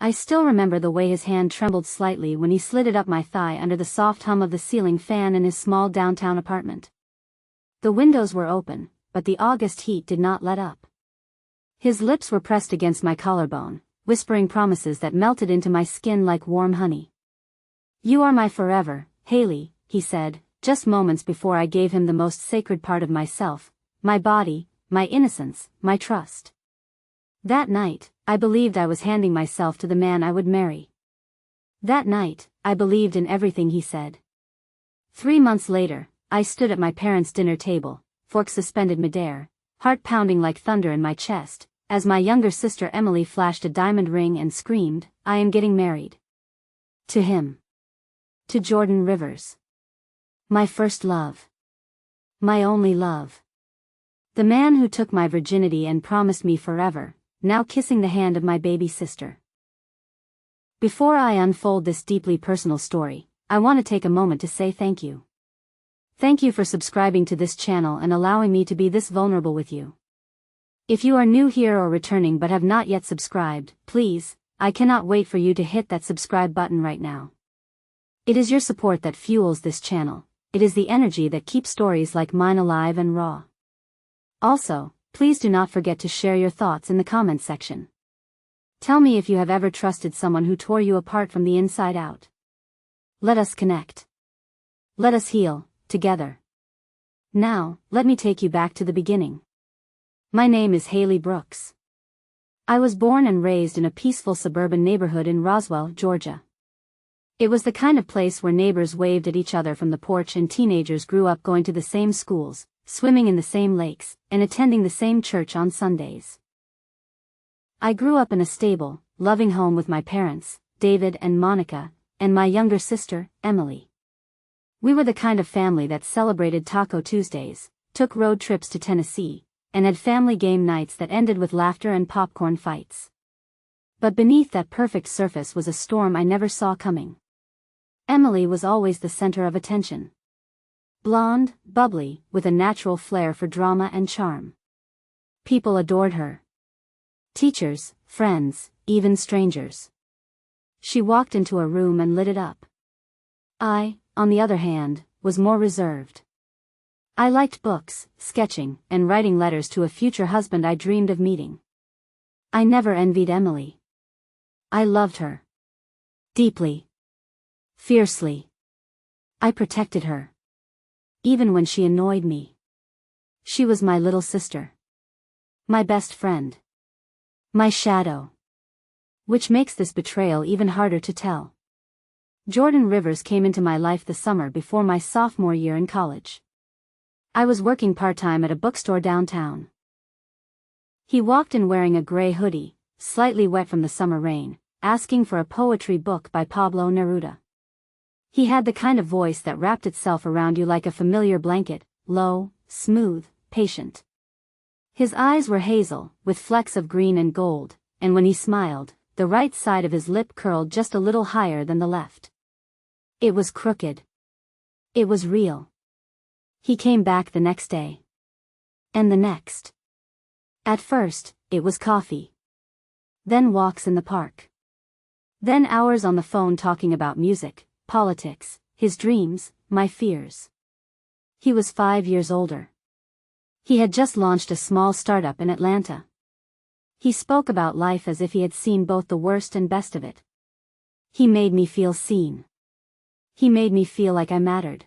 I still remember the way his hand trembled slightly when he slid it up my thigh under the soft hum of the ceiling fan in his small downtown apartment. The windows were open, but the August heat did not let up. His lips were pressed against my collarbone, whispering promises that melted into my skin like warm honey. "You are my forever, Haley," he said, just moments before I gave him the most sacred part of myself, my body, my innocence, my trust. That night, I believed I was handing myself to the man I would marry. That night, I believed in everything he said. 3 months later, I stood at my parents' dinner table, fork suspended midair, heart pounding like thunder in my chest, as my younger sister Emily flashed a diamond ring and screamed, "I am getting married." To him. To Jordan Rivers. My first love. My only love. The man who took my virginity and promised me forever, now kissing the hand of my baby sister. Before I unfold this deeply personal story, I want to take a moment to say thank you. Thank you for subscribing to this channel and allowing me to be this vulnerable with you. If you are new here or returning but have not yet subscribed, please, I cannot wait for you to hit that subscribe button right now. It is your support that fuels this channel. It is the energy that keeps stories like mine alive and raw. Also, please do not forget to share your thoughts in the comments section. Tell me if you have ever trusted someone who tore you apart from the inside out. Let us connect. Let us heal, together. Now, let me take you back to the beginning. My name is Haley Brooks. I was born and raised in a peaceful suburban neighborhood in Roswell, Georgia. It was the kind of place where neighbors waved at each other from the porch and teenagers grew up going to the same schools, swimming in the same lakes, and attending the same church on Sundays. I grew up in a stable, loving home with my parents, David and Monica, and my younger sister, Emily. We were the kind of family that celebrated Taco Tuesdays, took road trips to Tennessee, and had family game nights that ended with laughter and popcorn fights. But beneath that perfect surface was a storm I never saw coming. Emily was always the center of attention. Blonde, bubbly, with a natural flair for drama and charm. People adored her. Teachers, friends, even strangers. She walked into a room and lit it up. I, on the other hand, was more reserved. I liked books, sketching, and writing letters to a future husband I dreamed of meeting. I never envied Emily. I loved her. Deeply. Fiercely. I protected her. Even when she annoyed me. She was my little sister. My best friend. My shadow. Which makes this betrayal even harder to tell. Jordan Rivers came into my life the summer before my sophomore year in college. I was working part-time at a bookstore downtown. He walked in wearing a gray hoodie, slightly wet from the summer rain, asking for a poetry book by Pablo Neruda. He had the kind of voice that wrapped itself around you like a familiar blanket, low, smooth, patient. His eyes were hazel, with flecks of green and gold, and when he smiled, the right side of his lip curled just a little higher than the left. It was crooked. It was real. He came back the next day. And the next. At first, it was coffee. Then walks in the park. Then hours on the phone talking about music, politics, his dreams, my fears. He was 5 years older. He had just launched a small startup in Atlanta. He spoke about life as if he had seen both the worst and best of it. He made me feel seen. He made me feel like I mattered.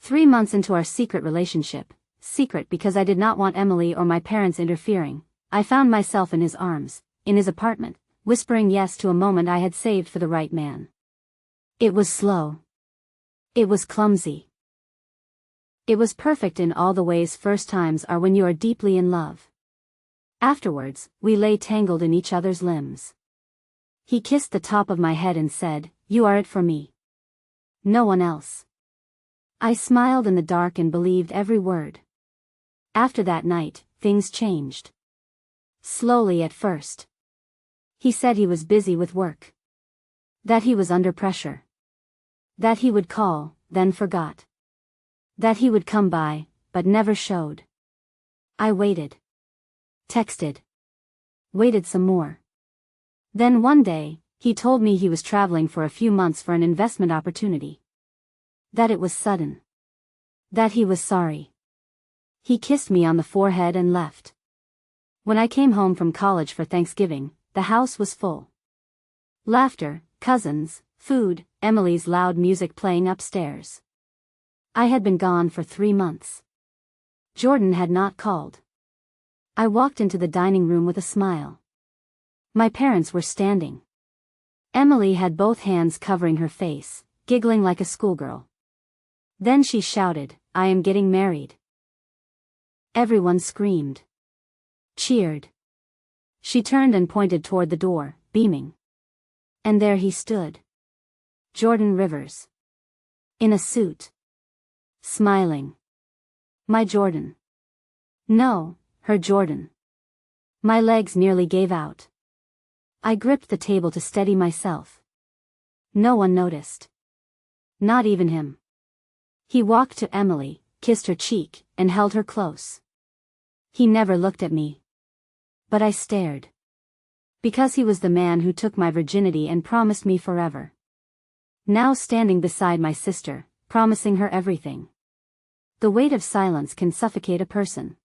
3 months into our secret relationship, secret because I did not want Emily or my parents interfering, I found myself in his arms, in his apartment, whispering yes to a moment I had saved for the right man. It was slow. It was clumsy. It was perfect in all the ways first times are when you are deeply in love. Afterwards, we lay tangled in each other's limbs. He kissed the top of my head and said, "You are it for me. No one else." I smiled in the dark and believed every word. After that night, things changed. Slowly at first. He said he was busy with work. That he was under pressure. That he would call, then forgot. That he would come by, but never showed. I waited. Texted. Waited some more. Then one day, he told me he was traveling for a few months for an investment opportunity. That it was sudden. That he was sorry. He kissed me on the forehead and left. When I came home from college for Thanksgiving, the house was full. Laughter, cousins, food, Emily's loud music playing upstairs. I had been gone for 3 months. Jordan had not called. I walked into the dining room with a smile. My parents were standing. Emily had both hands covering her face, giggling like a schoolgirl. Then she shouted, "I am getting married." Everyone screamed. Cheered. She turned and pointed toward the door, beaming. And there he stood. Jordan Rivers. In a suit. Smiling. My Jordan. No, her Jordan. My legs nearly gave out. I gripped the table to steady myself. No one noticed. Not even him. He walked to Emily, kissed her cheek, and held her close. He never looked at me. But I stared. Because he was the man who took my virginity and promised me forever. Now standing beside my sister, promising her everything. The weight of silence can suffocate a person.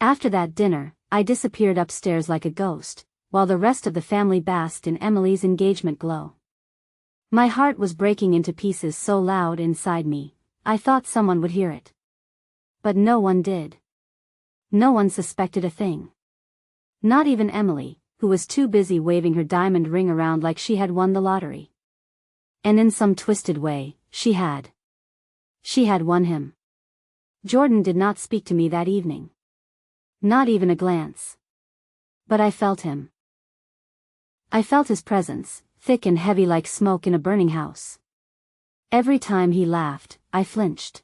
After that dinner, I disappeared upstairs like a ghost, while the rest of the family basked in Emily's engagement glow. My heart was breaking into pieces so loud inside me, I thought someone would hear it. But no one did. No one suspected a thing. Not even Emily, who was too busy waving her diamond ring around like she had won the lottery. And in some twisted way, she had. She had won him. Jordan did not speak to me that evening. Not even a glance. But I felt him. I felt his presence, thick and heavy like smoke in a burning house. Every time he laughed, I flinched.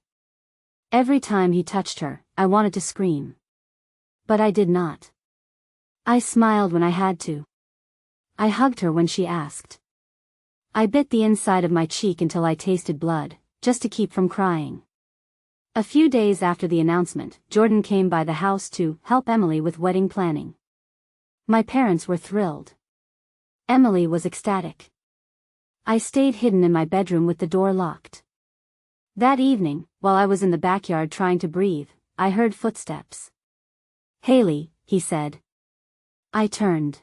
Every time he touched her, I wanted to scream. But I did not. I smiled when I had to. I hugged her when she asked. I bit the inside of my cheek until I tasted blood, just to keep from crying. A few days after the announcement, Jordan came by the house to help Emily with wedding planning. My parents were thrilled. Emily was ecstatic. I stayed hidden in my bedroom with the door locked. That evening, while I was in the backyard trying to breathe, I heard footsteps. "Haley," he said. I turned.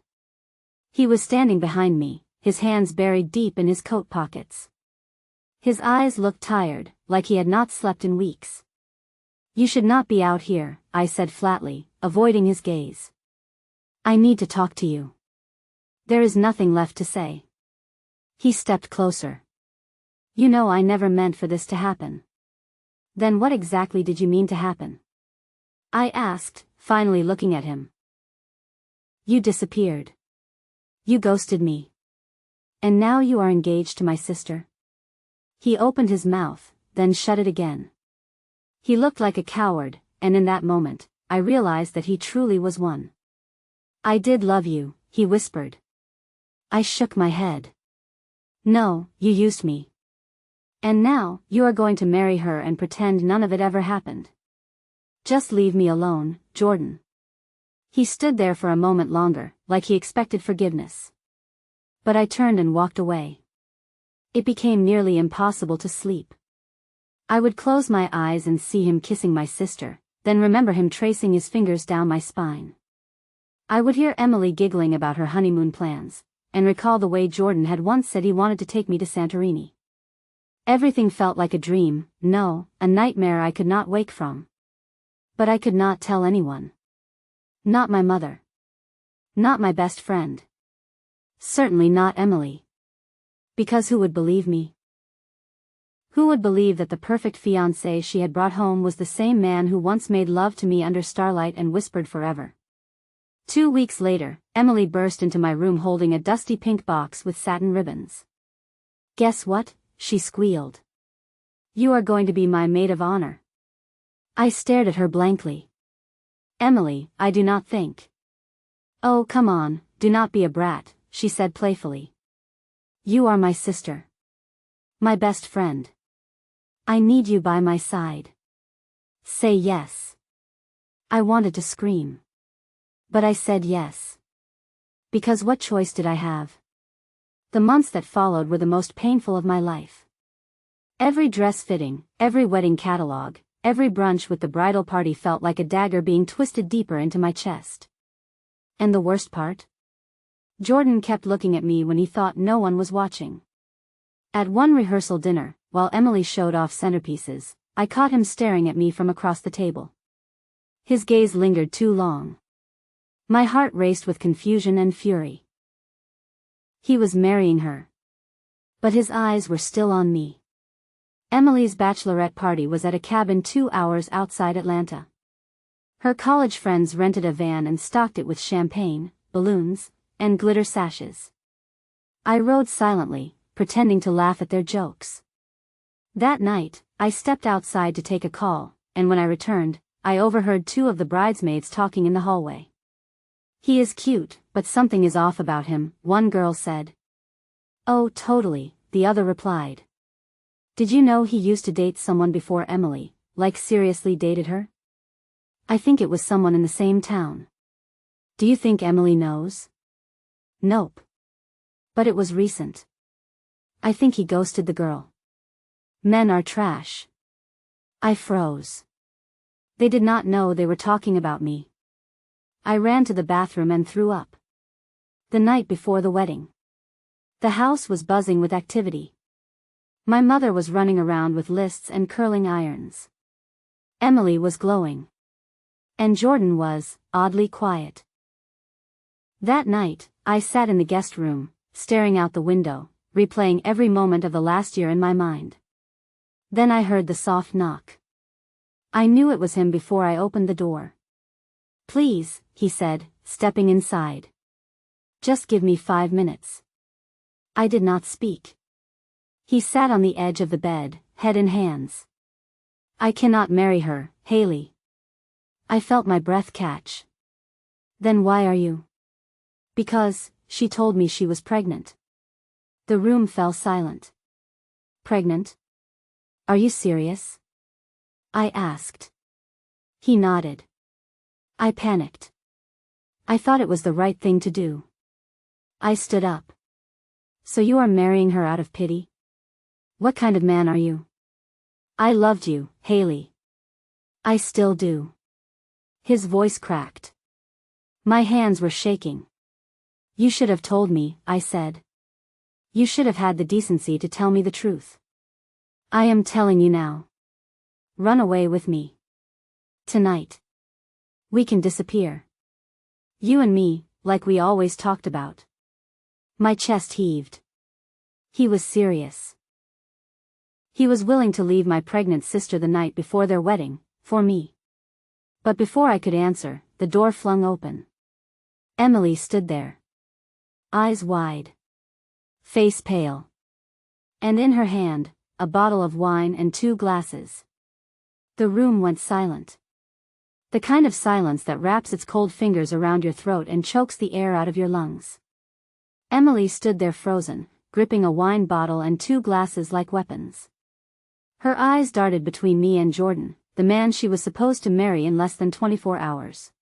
He was standing behind me, his hands buried deep in his coat pockets. His eyes looked tired, like he had not slept in weeks. "You should not be out here," I said flatly, avoiding his gaze. "I need to talk to you. There is nothing left to say." He stepped closer. "You know I never meant for this to happen." "Then what exactly did you mean to happen?" I asked, finally looking at him. "You disappeared. You ghosted me. And now you are engaged to my sister?" He opened his mouth, then shut it again. He looked like a coward, and in that moment, I realized that he truly was one. "I did love you," he whispered. I shook my head. "No, you used me. And now, you are going to marry her and pretend none of it ever happened. Just leave me alone, Jordan." He stood there for a moment longer, like he expected forgiveness. But I turned and walked away. It became nearly impossible to sleep. I would close my eyes and see him kissing my sister, then remember him tracing his fingers down my spine. I would hear Emily giggling about her honeymoon plans, and recall the way Jordan had once said he wanted to take me to Santorini. Everything felt like a dream, no, a nightmare I could not wake from. But I could not tell anyone. Not my mother. Not my best friend. Certainly not Emily. Because who would believe me? Who would believe that the perfect fiancé she had brought home was the same man who once made love to me under starlight and whispered forever? 2 weeks later, Emily burst into my room holding a dusty pink box with satin ribbons. "Guess what?" she squealed. "You are going to be my maid of honor." I stared at her blankly. "Emily, I do not think." "Oh, come on, do not be a brat," she said playfully. "You are my sister. My best friend. I need you by my side. Say yes." I wanted to scream. But I said yes. Because what choice did I have? The months that followed were the most painful of my life. Every dress fitting, every wedding catalog, every brunch with the bridal party felt like a dagger being twisted deeper into my chest. And the worst part? Jordan kept looking at me when he thought no one was watching. At one rehearsal dinner, while Emily showed off centerpieces, I caught him staring at me from across the table. His gaze lingered too long. My heart raced with confusion and fury. He was marrying her. But his eyes were still on me. Emily's bachelorette party was at a cabin 2 hours outside Atlanta. Her college friends rented a van and stocked it with champagne, balloons, and glitter sashes. I rode silently, pretending to laugh at their jokes. That night, I stepped outside to take a call, and when I returned, I overheard 2 of the bridesmaids talking in the hallway. "He is cute, but something is off about him," one girl said. "Oh, totally," the other replied. "Did you know he used to date someone before Emily, like seriously dated her?" "I think it was someone in the same town." "Do you think Emily knows?" "Nope. But it was recent." "I think he ghosted the girl." "Men are trash." I froze. They did not know they were talking about me. I ran to the bathroom and threw up. The night before the wedding. The house was buzzing with activity. My mother was running around with lists and curling irons. Emily was glowing. And Jordan was, oddly quiet. That night, I sat in the guest room, staring out the window, replaying every moment of the last year in my mind. Then I heard the soft knock. I knew it was him before I opened the door. "Please," he said, stepping inside. "Just give me 5 minutes." I did not speak. He sat on the edge of the bed, head in hands. "I cannot marry her, Haley." I felt my breath catch. "Then why are you?" "Because, she told me she was pregnant." The room fell silent. "Pregnant? Are you serious?" I asked. He nodded. I panicked. I thought it was the right thing to do. I stood up. "So you are marrying her out of pity? What kind of man are you?" "I loved you, Haley." "I still do." His voice cracked. My hands were shaking. "You should have told me," I said. "You should have had the decency to tell me the truth." "I am telling you now. Run away with me. Tonight. We can disappear. You and me, like we always talked about." My chest heaved. He was serious. He was willing to leave my pregnant sister the night before their wedding, for me. But before I could answer, the door flung open. Emily stood there. Eyes wide. Face pale. And in her hand, a bottle of wine and 2 glasses. The room went silent. The kind of silence that wraps its cold fingers around your throat and chokes the air out of your lungs. Emily stood there frozen, gripping a wine bottle and 2 glasses like weapons. Her eyes darted between me and Jordan, the man she was supposed to marry in less than 24 hours.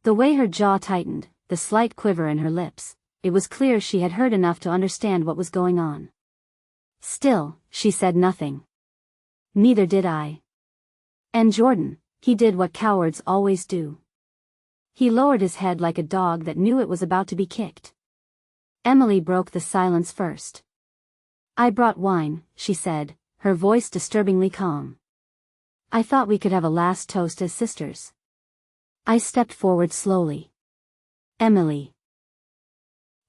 The way her jaw tightened, the slight quiver in her lips, it was clear she had heard enough to understand what was going on. Still, she said nothing. Neither did I. And Jordan, he did what cowards always do. He lowered his head like a dog that knew it was about to be kicked. Emily broke the silence first. "I brought wine," she said, her voice disturbingly calm. "I thought we could have a last toast as sisters." I stepped forward slowly. "Emily."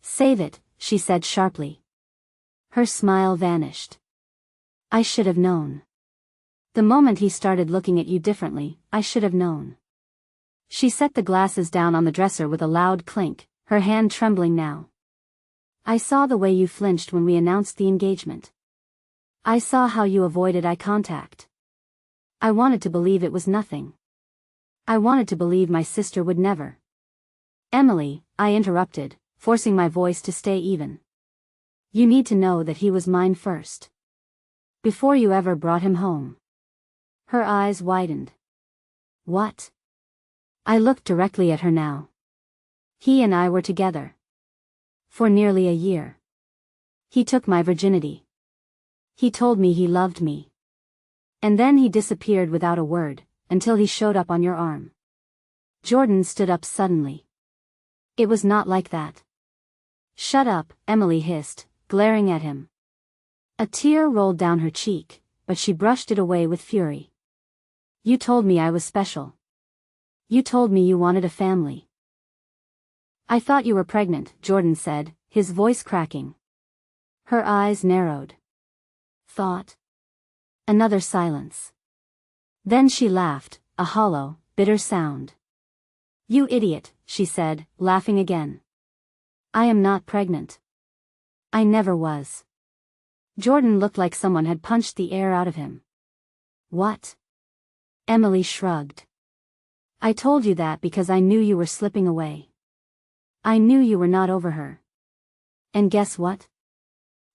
"Save it," she said sharply. Her smile vanished. "I should have known. The moment he started looking at you differently, I should have known." She set the glasses down on the dresser with a loud clink, her hand trembling now. "I saw the way you flinched when we announced the engagement. I saw how you avoided eye contact. I wanted to believe it was nothing. I wanted to believe my sister would never." "Emily," I interrupted, forcing my voice to stay even. "You need to know that he was mine first. Before you ever brought him home." Her eyes widened. "What?" I looked directly at her now. "He and I were together. For nearly a year. He took my virginity. He told me he loved me. And then he disappeared without a word, until he showed up on your arm. Jordan stood up suddenly. It was not like that. Shut up, Emily hissed, glaring at him. A tear rolled down her cheek, but she brushed it away with fury. You told me I was special. You told me you wanted a family. I thought you were pregnant, Jordan said, his voice cracking. Her eyes narrowed. Thought? Another silence. Then she laughed, a hollow, bitter sound. You idiot, she said, laughing again. I am not pregnant. I never was. Jordan looked like someone had punched the air out of him. What? Emily shrugged. I told you that because I knew you were slipping away. I knew you were not over her. And guess what?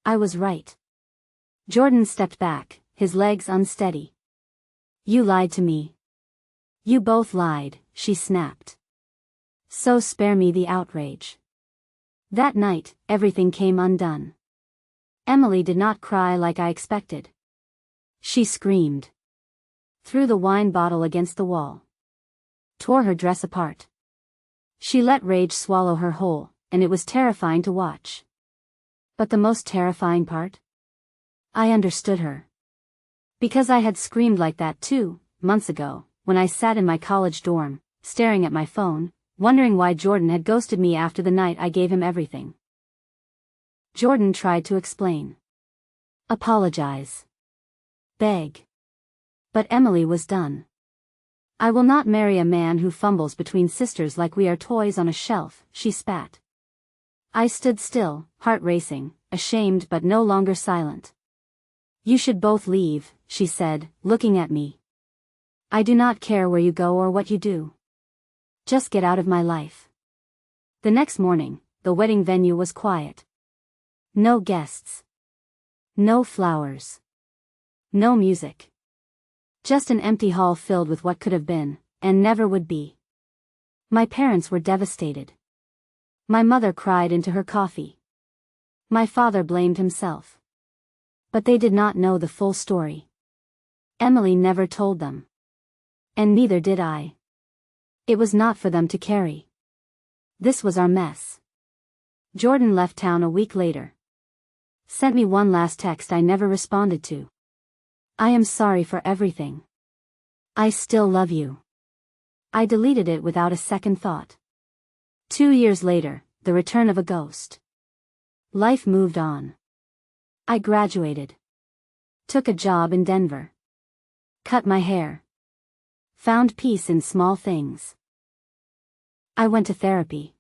I was right. Jordan stepped back, his legs unsteady. You lied to me. You both lied, she snapped. So spare me the outrage. That night, everything came undone. Emily did not cry like I expected. She screamed. Threw the wine bottle against the wall. Tore her dress apart. She let rage swallow her whole, and it was terrifying to watch. But the most terrifying part? I understood her. Because I had screamed like that too, months ago, when I sat in my college dorm, staring at my phone, wondering why Jordan had ghosted me after the night I gave him everything. Jordan tried to explain. Apologize. Beg. But Emily was done. I will not marry a man who fumbles between sisters like we are toys on a shelf, she spat. I stood still, heart racing, ashamed but no longer silent. You should both leave, she said, looking at me. I do not care where you go or what you do. Just get out of my life. The next morning, the wedding venue was quiet. No guests. No flowers. No music. Just an empty hall filled with what could have been, and never would be. My parents were devastated. My mother cried into her coffee. My father blamed himself. But they did not know the full story. Emily never told them. And neither did I. It was not for them to carry. This was our mess. Jordan left town a week later. Sent me one last text I never responded to. I am sorry for everything. I still love you. I deleted it without a second thought. 2 years later, the return of a ghost. Life moved on. I graduated. Took a job in Denver. Cut my hair. Found peace in small things. I went to therapy.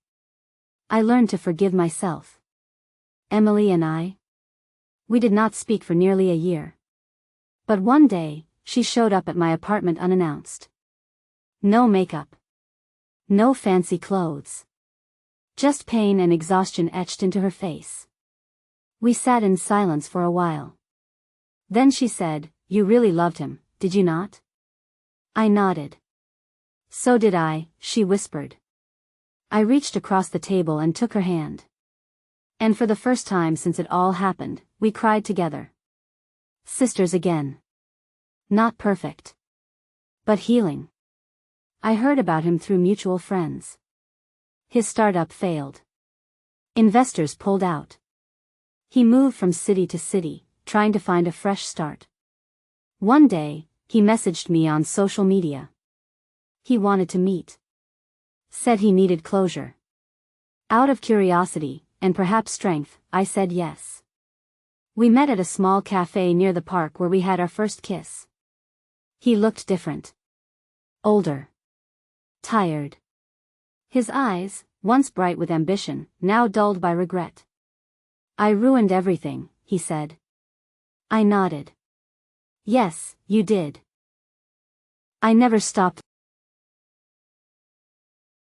I learned to forgive myself. Emily and I. We did not speak for nearly a year. But one day, she showed up at my apartment unannounced. No makeup. No fancy clothes. Just pain and exhaustion etched into her face. We sat in silence for a while. Then she said, "You really loved him, did you not?" I nodded. "So did I," she whispered. I reached across the table and took her hand. And for the first time since it all happened, we cried together. Sisters again. Not perfect. But healing. I heard about him through mutual friends. His startup failed. Investors pulled out. He moved from city to city, trying to find a fresh start. One day, he messaged me on social media. He wanted to meet. Said he needed closure. Out of curiosity, and perhaps strength, I said yes. We met at a small cafe near the park where we had our first kiss. He looked different. Older. Tired. His eyes, once bright with ambition, now dulled by regret. I ruined everything, he said. I nodded. Yes, you did. I never stopped